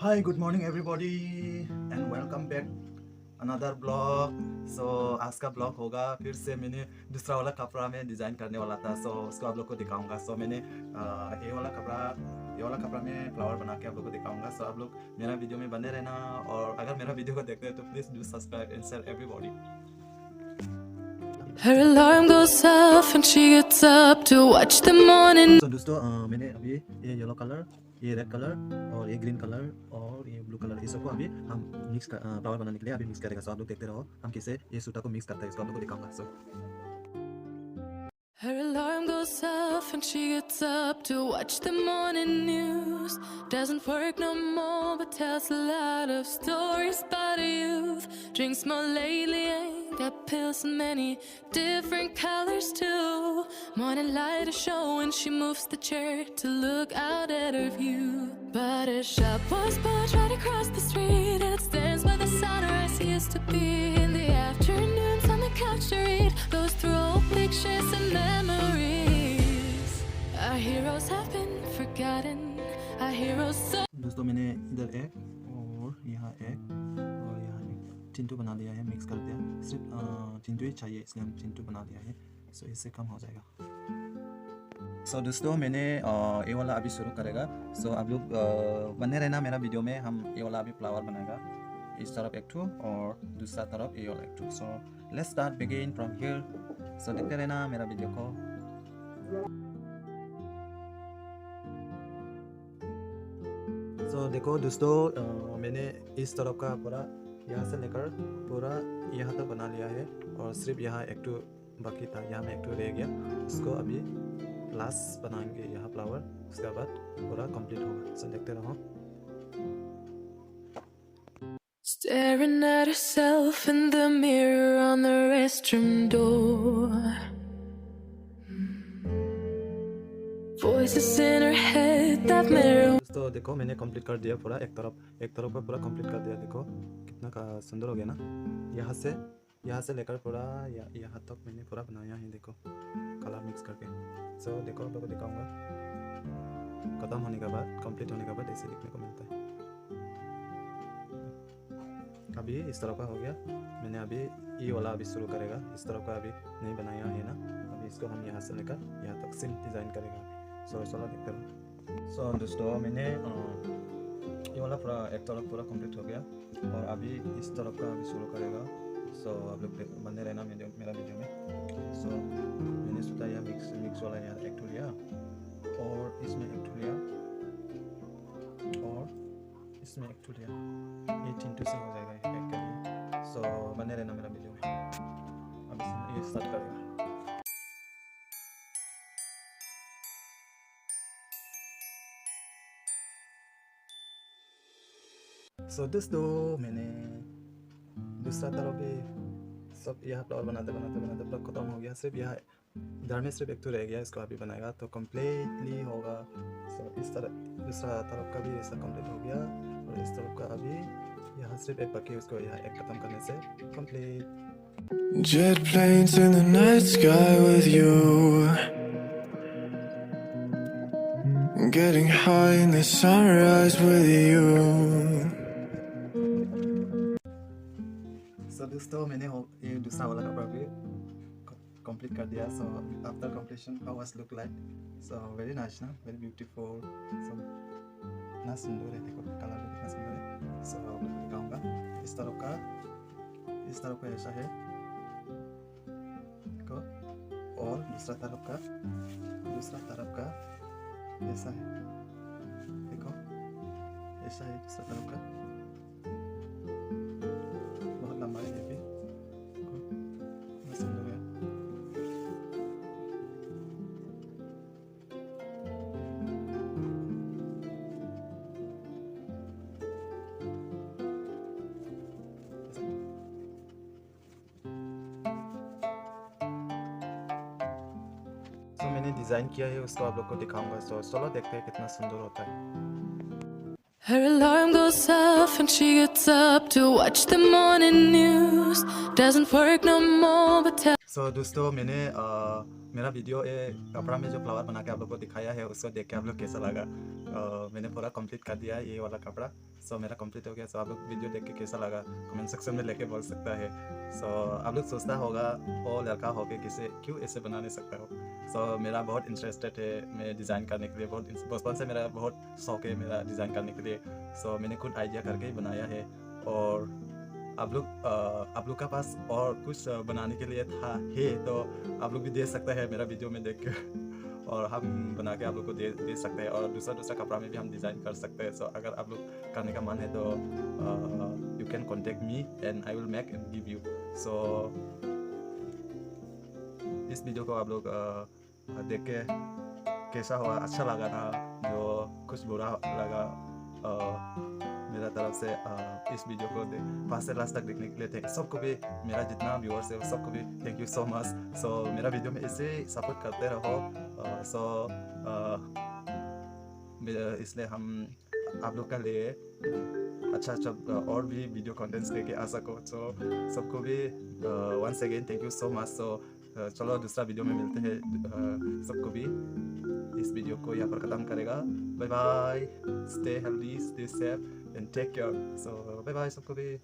Hi, good morning everybody and welcome back another blog. So आज का blog होगा फिर से मैंने दूसरा वाला कपड़ा में डिज़ाइन करने वाला था, so उसको आप लोग को दिखाऊंगा। so मैंने ये वाला कपड़ा में फ्लावर बना के आप लोग को दिखाऊंगा। so आप लोग मेरा वीडियो में बने रहना, और अगर मेरा वीडियो को देखते हैं तो please do subscribe and share everybody. Her alarm goes off and she gets up to watch the morning. So दोस्तों मैंने अभी ये येलो कलर, ये रेड कलर और ये ग्रीन कलर और ये ब्लू कलर, इस सबको अभी हम मिक्स फ्लावर बनाने के लिए अभी मिक्स करेगा। सो आप लोग देखते रहो हम कैसे ये सूटा को मिक्स करते हैं, इसको आप लोग को दिखाऊंगा। सो Her alarm goes off and she gets up to watch the morning news. Doesn't work no more but tells a lot of stories about her youth. Drinks more lately, ain't got pills in many different colors too. Morning light is showing, she moves the chair to look out at her view. But her shop was built right across the street, and it stands by the sunrise. He used to be in the afternoons on the couch to read, goes through old pictures and memories. Our heroes have been forgotten, our heroes so. दोस्तों मैंने इधर एक और यहाँ एक और यहाँ एक चिंटू बना दिया है, मिक्स कर दिया। सिर्फ चिंटू ही चाहिए इसलिए हम चिंटू बना दिया है। सो इससे कम हो जाएगा। सो दोस्तों मैंने ये वाला अभी शुरू करेगा। सो आप लोग बने रहना मेरा वीडियो में। हम ये वाला अभी फ्लावर बनाएगा, इस तरफ एक ठो और दूसरा तरफ ये वाला एक ठो। So let's start begin from here. So देखते रहना मेरा वीडियो को। सो देखो दोस्तों मैंने इस तरफ का पूरा यहाँ से लेकर पूरा यहाँ तक बना लिया है, और सिर्फ यहाँ एक टू बाकी था, यहाँ में एक टू रह गया। उसको अभी लास्ट बनाएंगे यहाँ फ्लावर, उसके बाद पूरा कंप्लीट होगा। सो देखते रहो। Staring at herself in the mirror on the restroom door. Voices in her head that mirror. तो देखो मैंने कंप्लीट कर दिया पूरा, एक तरफ का पूरा कंप्लीट कर दिया। देखो कितना का सुंदर हो गया ना। यहाँ से लेकर पूरा यहाँ तक मैंने पूरा बनाया है। देखो कलर मिक्स करके। सो देखो आप लोगों को दिखाऊंगा। खत्म होने के बाद, कंप्लीट होने के बाद ऐसे दिखने को मिलता है। अभी इस तरह का हो गया। मैंने अभी ये वाला अभी शुरू करेगा। इस तरह का अभी नहीं बनाया है ना, अभी इसको हम यहाँ से लेकर यहाँ तक सिम डिज़ाइन करेगा। सो चलो देखते रहो। सो दोस्तों मैंने ये वाला पूरा एक तरफ पूरा कंप्लीट हो गया, और अभी इस तरफ का अभी शुरू करेगा। सो आप लोग बने रहना मेरा वीडियो में। सो मैंने सोचा यह मिक्स वाला यहाँ एक टू लिया, और इसमें एक टू लिया, और इसमें एक टू लिया। ये चिंटू से हो जाएगा एक के लिए। सो बने रहना मेरा वीडियो में। अब ये स्टार्ट करेगा। सो दोस्तों मैंने दूसरा तरफ भी सब यहाँ फ्लावर बनाते पूरा खत्म हो गया। सिर्फ यहाँ इधर में सिर्फ एक तो रह गया, इसको अभी बनाएगा तो कम्प्लीटली होगा। सो इस तरह दूसरा तरफ का भी ऐसा कंप्लीट हो गया, और इस तरफ का अभी यहाँ सिर्फ एक बाकी, उसको यहाँ एक खत्म करने से complete. Jet planes in the night sky with you, getting high in the sunrise with you. सो दोस्तों मैंने ये दूसरा वाला कपड़ा भी कंप्लीट कर दिया। So after completion how was look like. So very nice ना, वेरी ब्यूटीफुल। सो ना सुंदर है, देखो कलर भी कितना सुंदर है। सो आप लोग को दिखाऊंगा। इस तरफ का ऐसा है देखो, और दूसरा तरफ का ऐसा है। देखो ऐसा है दूसरा तरफ का, बहुत लंबा है। ये भी सुंदर है। तो मैंने डिज़ाइन किया है, उसको आप लोग को दिखाऊंगा। तो चलो देखते हैं कितना सुंदर होता है। Her alarm goes off and she gets up to watch the morning news. Doesn't work no more but tell. So दोस्तों मैंने मेरा वीडियो कपड़ा में जो फ्लावर बना के आप लोग को दिखाया है, उसको देख के आप लोग कैसा लगा मैंने पूरा कंप्लीट कर दिया है ये वाला कपड़ा। सो मेरा कंप्लीट हो गया। सो आप लोग वीडियो देख के कैसा लगा कमेंट सेक्शन में लेके बोल सकता है। सो आप लोग सोचता होगा वो लड़का हो के किसे क्यों ऐसे बना नहीं सकता हो। सो मेरा बहुत इंटरेस्टेड है मैं डिज़ाइन करने के लिए, बहुत बचपन से मेरा बहुत शौक है मेरा डिज़ाइन करने के लिए। सो मैंने खुद आइडिया करके ही बनाया है। और आप लोग का पास और कुछ बनाने के लिए है तो आप लोग भी दे सकते हैं मेरा वीडियो में देख के और हम बना के आप लोग को दे सकते हैं। और दूसरा कपड़ा में भी हम डिज़ाइन कर सकते हैं। सो अगर आप लोग करने का मन है तो you can contact me and I will make and give you. So इस वीडियो को आप लोग देख के कैसा हुआ, अच्छा लगा ना, जो कुछ बुरा लगा मेरा तरफ से इस वीडियो को फर्स्ट से लास्ट तक देखने के लिए थे सबको भी, मेरा जितना व्यूअर्स है सबको भी थैंक यू सो मच। सो मेरा वीडियो में ऐसे सपोर्ट करते रहो। इसलिए हम आप लोग का लिए अच्छा और भी वीडियो कंटेंट्स लेके आ सको। सो सबको भी once again thank you so much. So चलो दूसरा वीडियो में मिलते हैं। सबको भी इस वीडियो को यहाँ पर ख़त्म करेगा। Bye bye, stay healthy, stay safe and take care. So bye bye सबको भी।